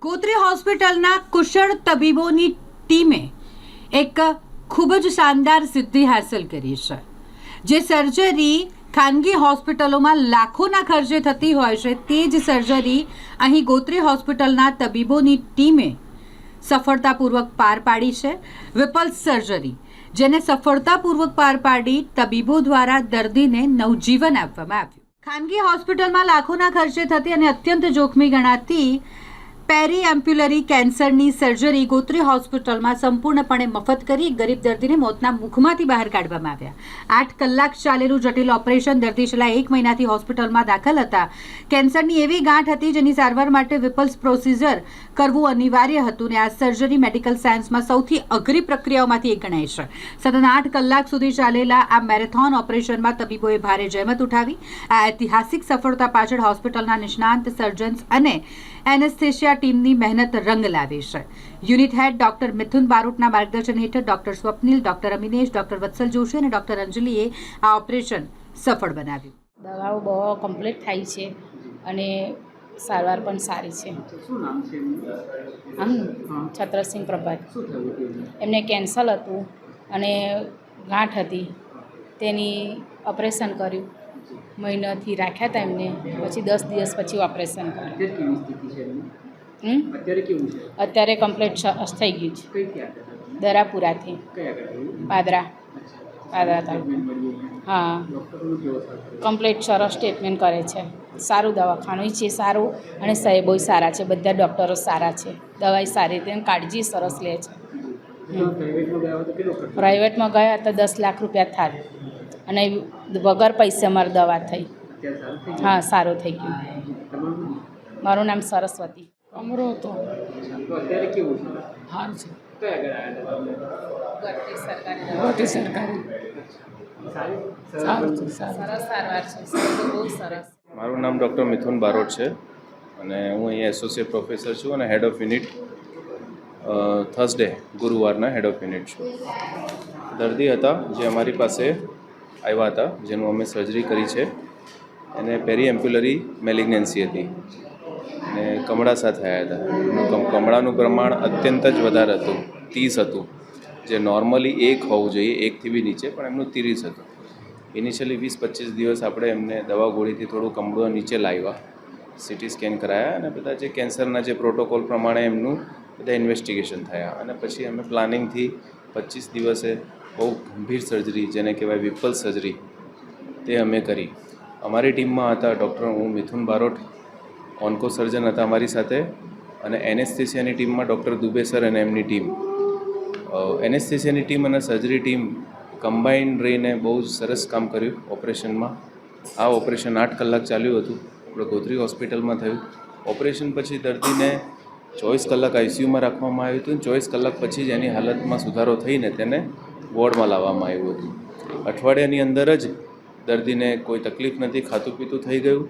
ગોત્રી હોસ્પિટલના કુશળ તબીબોની ટીમે એક ખૂબ જ શાનદાર સિદ્ધિ હાંસલ કરી છે। જે સર્જરી ખાનગી હોસ્પિટલોમાં લાખોના ખર્ચે થતી હોય છે તે જ સર્જરી અહીં ગોત્રી હોસ્પિટલના તબીબોની ટીમે સફળતાપૂર્વક પાર પાડી છે। વિપલ્સ સર્જરી જેને સફળતાપૂર્વક પાર પાડી તબીબો દ્વારા દર્દીને નવજીવન આપવામાં આવ્યું। ખાનગી હોસ્પિટલમાં લાખોના ખર્ચે થતી અને અત્યંત જોખમી ગણાતી પેરી એમ્પ્યુલરી કેન્સરની સર્જરી ગોત્રી હોસ્પિટલમાં સંપૂર્ણપણે મફત કરી ગરીબ દર્દીને મોતના મુખમાંથી બહાર કાઢવામાં આવ્યા। 8 કલાક ચાલેલું જટિલ ઓપરેશન દર્દી છેલ્લા 1 મહિનાથી હોસ્પિટલમાં દાખલ હતા। કેન્સરની એવી ગાંઠ હતી જેની સારવાર માટે વિપલ્સ પ્રોસિજર કરવું અનિવાર્ય હતું અને આ સર્જરી મેડિકલ સાયન્સમાં સૌથી અઘરી પ્રક્રિયાઓમાંથી એક ગણાય છે। સતત 8 કલાક સુધી ચાલેલા આ મેરેથોન ઓપરેશનમાં તબીબોએ ભારે જહેમત ઉઠાવી। આ ઐતિહાસિક સફળતા પાછળ હોસ્પિટલના નિષ્ણાંત સર્જન્સ અને એનેસ્થેશિયા ટીમની મહેનત રંગ લાવી છે। યુનિટ હેડ ડોક્ટર મિથુન બારોટના માર્ગદર્શન હેઠળ ડોક્ટર સ્વપ્નિલ, ડોક્ટર અમિનેશ, ડોક્ટર વત્સલ જોશી અને ડોક્ટર અંજલિએ આ ઓપરેશન સફળ બનાવ્યું। દવાઓ બહુ કમ્પ્લીટ થાય છે અને સારવાર પણ સારી છે। શું નામ છે એમનું? છત્રસિંહ પ્રભાત। શું થયું હતું? એમને કેન્સર હતું અને ગાંઠ હતી, તેની ઓપરેશન કર્યું। મહિનાથી રાખ્યા હતા એમને, પછી 10 દિવસ પછી ઓપરેશન કર્યું। અત્યારે કેવી સ્થિતિ છે એમની? અત્યારે કેવું છે? અત્યારે કમ્પ્લીટ થઈ ગયું છે। કઈ ક્યાં દરાપુરાથી કયા આગળ? પાદરા તાલુકા। ટ્રીટમેન્ટ મળી અહીંયા? હા, ડૉક્ટરોનો કેવો સાથ? કમ્પ્લીટ સરસ ટ્રીટમેન્ટ કરે છે। સારું દવાખાનું છે, સારું, અને સાહેબોય સારા છે, બધા ડૉક્ટરો સારા છે, દવાઈ સારી, તેની કાળજી સરસ લે છે। પ્રાઇવેટમાં ગયા હોય તો કેટલો ખર્ચો? પ્રાઇવેટમાં ગયા તો 10 લાખ રૂપિયા થાય અને વગર પૈસે મારી દવા થઈ। અત્યારે સારું થઈ ગયું? હા, સારું થઈ ગયું। તમારું? મારું નામ સરસ્વતી। કમરો હતો તો અત્યારે કેવું છે? હાર છે કયા આગળ આવ્યા હતા? ગોત્રી સરકારી સારી સારું છે સારું સરસ સારવાર છે, બહુ સરસ। મારું નામ ડૉક્ટર મિથુન બારોટ છે અને હું અહીંયા એસોસિએટ પ્રોફેસર છું અને હેડ ઓફ યુનિટ થર્સડે ગુરુવારના હેડ ઓફ યુનિટ છું। દર્દી હતા જે અમારી પાસે આવ્યા હતા, જેનું અમે સર્જરી કરી છે। એને પેરી એમ્પ્યુલરી મેલિગ્નન્સી હતી અને કમળા સાથે આવ્યા હતા। કમળાનું પ્રમાણ અત્યંત જ વધારે હતું, 30 હતું, જે નોર્મલી 1 હોવું જોઈએ, 1થી બી નીચે, પણ એમનું 30 હતું। ઇનિશિયલી 20-25 દિવસ આપણે એમને દવા ગોળીથી થોડું કમળું નીચે લાવ્યા, સિટી સ્કેન કરાયા અને બધા જે કેન્સરના જે પ્રોટોકોલ પ્રમાણે એમનું બધા ઇન્વેસ્ટિગેશન થયા અને પછી અમે પ્લાનિંગથી 25 દિવસે બહુ ગંભીર સર્જરી, જેને કહેવાય વિપલ્સ સર્જરી, તે અમે કરી। અમારી ટીમમાં હતા ડૉક્ટર હું મિથુન બારોટ, ઓન્કો સર્જન હતા અમારી સાથે, અને એનેસ્થેસિયાની ટીમમાં ડૉક્ટર દુબે સર અને એમની ટીમ। એનેસ્થેસિયાની ટીમ અને સર્જરી ટીમ કમ્બાઇન રહીને બહુ જ સરસ કામ કર્યું ઓપરેશનમાં। આ ઓપરેશન 8 કલાક ચાલ્યું હતું, આપણે ગોત્રી હોસ્પિટલમાં થયું। ઓપરેશન પછી દર્દીને 24 કલાક આઈસીયુમાં રાખવામાં આવ્યું હતું। 24 કલાક પછી જ એની હાલતમાં સુધારો થઈને તેને વોર્ડમાં લાવવામાં આવ્યું હતું। અઠવાડિયાની અંદર જ દર્દીને કોઈ તકલીફ નથી, ખાતું પીતું થઈ ગયું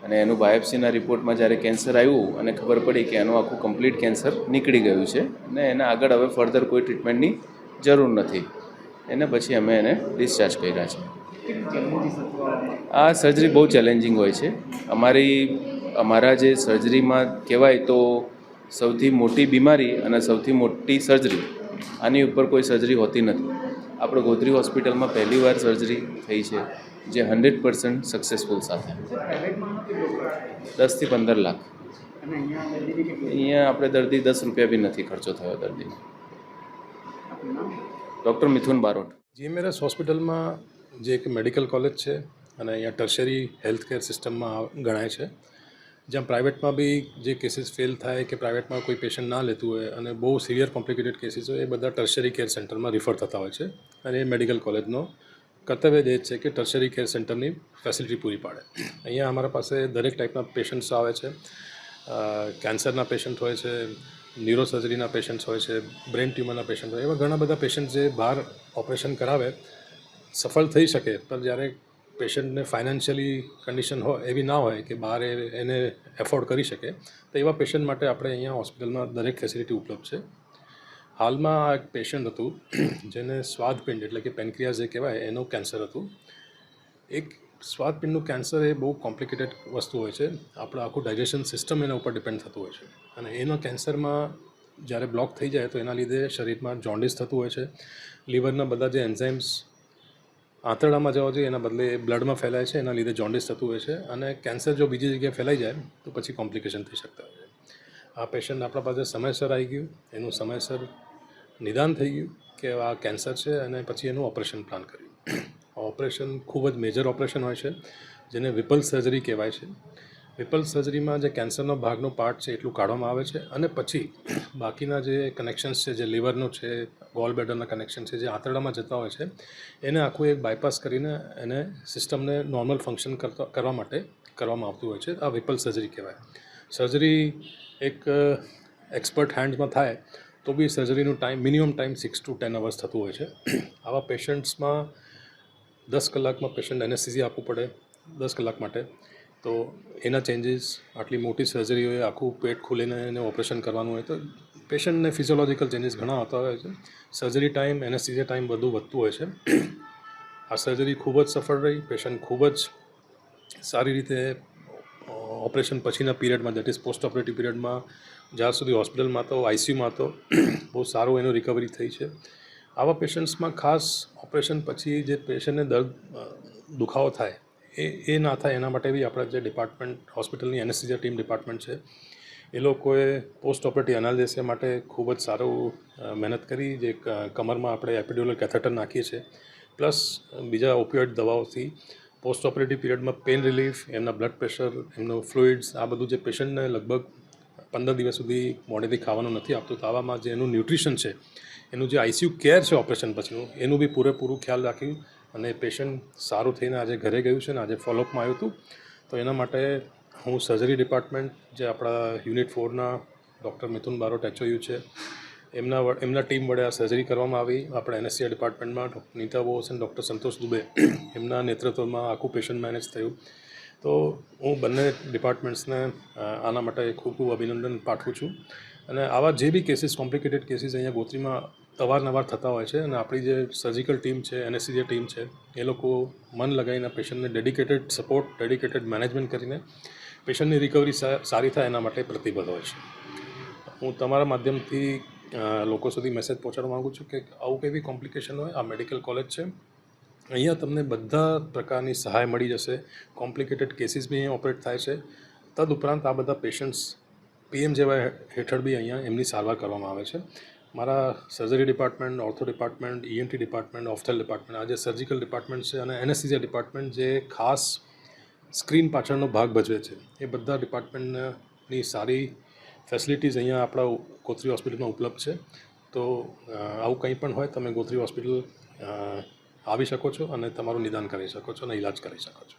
અને એનું બાયોપ્સીના રિપોર્ટમાં જ્યારે કેન્સર આવ્યું અને ખબર પડી કે એનું આખું કમ્પ્લીટ કેન્સર નીકળી ગયું છે અને એને આગળ હવે ફર્ધર કોઈ ટ્રીટમેન્ટની જરૂર નથી, એને પછી અમે એને ડિસ્ચાર્જ કર્યા છે। આ સર્જરી બહુ ચેલેન્જિંગ હોય છે। અમારા જે સર્જરીમાં કહેવાય તો સૌથી મોટી બીમારી અને સૌથી મોટી સર્જરી, આની ઉપર કોઈ સર્જરી હોતી નથી। આપણે ગોત્રી હોસ્પિટલમાં પહેલીવાર સર્જરી થઈ છે જે 100% સક્સેસફુલ સાથે। 10 થી 15 લાખ। અને અહીંયા અહીંયા આપણે દર્દી 10 રૂપિયા બી નથી ખર્ચો થયો દર્દીને। ડૉક્ટર મિથુન બારોટ। જીએમઆરએસ હોસ્પિટલમાં જે એક મેડિકલ કોલેજ છે અને અહીંયા ટર્શરી હેલ્થ કેર સિસ્ટમમાં ગણાય છે, જ્યાં પ્રાઇવેટમાં બી જે કેસીસ ફેલ થાય કે પ્રાઇવેટમાં કોઈ પેશન્ટ ના લેતું હોય અને બહુ સિવિયર કોમ્પ્લિકેટેડ કેસીસ હોય, એ બધા ટર્શરી કેર સેન્ટરમાં રિફર થતા હોય છે અને એ મેડિકલ કોલેજનો કર્તવ્ય જ છે કે ટર્શરી કેર સેન્ટરની ફેસિલિટી પૂરી પાડે। અહીંયા અમારા પાસે દરેક ટાઈપના પેશન્ટ્સ આવે છે। કેન્સરના પેશન્ટ હોય છે, ન્યુરોસર્જરીના પેશન્ટ્સ હોય છે, બ્રેન ટ્યુમરના પેશન્ટ હોય, એવા ઘણા બધા પેશન્ટ જે બહાર ઓપરેશન કરાવે સફળ થઈ શકે, પણ જ્યારે પેશન્ટને ફાઇનાન્શિયલી કન્ડિશન હોય એવી ના હોય કે બહાર એને એફોર્ડ કરી શકે, તો એવા પેશન્ટ માટે આપણે અહીંયા હોસ્પિટલમાં દરેક ફેસિલિટી ઉપલબ્ધ છે। હાલમાં આ એક પેશન્ટ હતું જેને સ્વાદપિંડ એટલે કે પેન્ક્રિયાઝ જે કહેવાય એનું કેન્સર હતું। એક સ્વાદપિંડનું કેન્સર એ બહુ કોમ્પ્લિકેટેડ વસ્તુ હોય છે. આપણું આખું ડાયજેશન સિસ્ટમ એના ઉપર ડિપેન્ડ થતું હોય છે અને એનો કેન્સરમાં જ્યારે બ્લોક થઈ જાય તો એના લીધે શરીરમાં જોન્ડિસ થતું હોય છે. લીવરના બધા જે એન્ઝાઇમ્સ આંતરડામાં જવા જોઈએ એના બદલે બ્લડમાં ફેલાય છે, એના લીધે જોન્ડિસ થતું હોય છે અને કેન્સર જો બીજી જગ્યાએ ફેલાઈ જાય તો પછી કોમ્પ્લિકેશન થઈ શકતા હોય છે. આ પેશન્ટ આપણા પાસે સમયસર આવી ગયું, એનું સમયસર નિદાન થઈ ગયું કે આ કેન્સર છે અને પછી એનું ઓપરેશન પ્લાન કર્યું. ઓપરેશન ખૂબ જ મેજર ઓપરેશન હોય છે જેને વિપલ સર્જરી કહેવાય છે. વિપલ સર્જરીમાં જે કેન્સરનો ભાગનો પાર્ટ છે એટલું કાઢવામાં આવે છે અને પછી બાકીના જે કનેક્શન્સ છે, જે લીવરનું છે, ગોલ બ્લેડરના કનેક્શન છે, જે આંતરડામાં જતા હોય છે, એને આખું એક બાયપાસ કરીને એને સિસ્ટમને નોર્મલ ફંક્શન કરવા માટે કરવામાં આવતું હોય છે. આ વિપલ સર્જરી કહેવાય. સર્જરી એક એક્સપર્ટ હેન્ડ્સમાં થાય તો બી સર્જરીનું મિનિમમ ટાઈમ 6 to 10 અવર્સ થતું હોય છે. આવા પેશન્ટ્સમાં 10 કલાકમાં પેશન્ટ એનેસ્થેસિયા આપવું પડે 10 કલાક માટે. તો એના ચેન્જીસ, આટલી મોટી સર્જરી હોય, આખું પેટ ખોલીને એને ઓપરેશન કરવાનું હોય તો પેશન્ટને ફિઝિયોલોજીકલ ચેન્જીસ ઘણા આવતા હોય છે. સર્જરી ટાઈમ, એનેસ્થેસિયા ટાઈમ બધું વધતું હોય છે. આ સર્જરી ખૂબ જ સફળ રહી. પેશન્ટ ખૂબ જ સારી રીતે ઓપરેશન પછીના પીરિયડમાં, દેટ ઇઝ પોસ્ટ ઓપરેટિવ પીરિયડમાં, જ્યાર સુધી હોસ્પિટલમાં તો આઈસીયુમાં તો બહુ સારું એનું રિકવરી થઈ છે. આવા પેશન્ટ્સમાં ખાસ ઓપરેશન પછી જે પેશન્ટને દુખાવો થાય એ ના થાય એના માટે બી આપણા જે ડિપાર્ટમેન્ટ, હોસ્પિટલની એનેસ્થેસિયા ટીમ ડિપાર્ટમેન્ટ છે, એ લોકોએ પોસ્ટ ઓપરેટિવ એનાલિસિસ માટે ખૂબ જ સારું મહેનત કરી. જે કમરમાં આપણે એપિડ્યુરલ કેથેટર નાખીએ છીએ, પ્લસ બીજા ઓપિયોઇડ દવાઓથી પોસ્ટ ઓપરેટિવ પીરિયડમાં પેઇન રિલીફ, એમના બ્લડ પ્રેશર, એમનું ફ્લુઇડ્સ, આ બધું જે પેશન્ટને લગભગ 15 દિવસ સુધી મોડેથી ખાવાનું નથી આપતું, તો આવામાં જે એનું ન્યુટ્રિશન છે, એનું જે આઈસીયુ કેર છે ઓપરેશન પછીનું, એનું બી પૂરેપૂરું ખ્યાલ રાખ્યું અને પેશન્ટ સારું થઈને આજે ઘરે ગયું છે અને આજે ફોલોઅપમાં આવ્યું હતું. તો એના માટે હું સર્જરી ડિપાર્ટમેન્ટ, જે આપણા યુનિટ 4ના ડૉક્ટર મિથુન બારોટ HOU છે, એમના ટીમ વડે આ સર્જરી કરવામાં આવી. આપણા એનેસ્થેસિયા ડિપાર્ટમેન્ટમાં ડૉક્ટર નીતા બોસ અને ડૉક્ટર સંતોષ દુબે, એમના નેતૃત્વમાં આખું પેશન્ટ મેનેજ થયું. તો હું બંને ડિપાર્ટમેન્ટ્સને આના માટે ખૂબ ખૂબ અભિનંદન પાઠવું છું. અને આવા જે બી કેસીસ, કોમ્પ્લિકેટેડ કેસીસ અહીંયા ગોત્રીમાં અવારનવાર થતા હોય છે અને આપણી જે સર્જિકલ ટીમ છે, એનેસ્થેસિયા ટીમ છે, એ લોકો મન લગાવીને પેશન્ટને ડેડિકેટેડ સપોર્ટ, ડેડિકેટેડ મેનેજમેન્ટ કરીને પેશન્ટની રિકવરી સારી થાય એના માટે પ્રતિબદ્ધ હોય છે. હું તમારા માધ્યમથી લોકો સુધી મેસેજ પહોંચાડવા માગું છું કે આવું કંઈ બી કોમ્પ્લિકેશન હોય, આ મેડિકલ કોલેજ છે, અહીંયા તમને બધા પ્રકારની સહાય મળી જશે. કોમ્પ્લિકેટેડ કેસીસ બી અહીંયા ઓપરેટ થાય છે. તદુપરાંત આ બધા પેશન્ટ્સ PMJY હેઠળ બી અહીંયા એમની સારવાર કરવામાં આવે છે. મારા surgery department, ortho department, ENT department, ophthal department, આ જે સર્જિકલ ડિપાર્ટમેન્ટ છે અને એનેસ્થેસિયા ડિપાર્ટમેન્ટ જે ખાસ સ્ક્રીન પાછળનો ભાગ ભજવે છે, એ બધા ડિપાર્ટમેન્ટની સારી ફેસિલિટીઝ અહીંયા આપણા ગોત્રી હોસ્પિટલમાં ઉપલબ્ધ છે. તો આવું કંઈ પણ હોય, તમે ગોત્રી હોસ્પિટલ આવી શકો છો અને તમારું નિદાન કરી શકો છો અને ઇલાજ કરી શકો છો.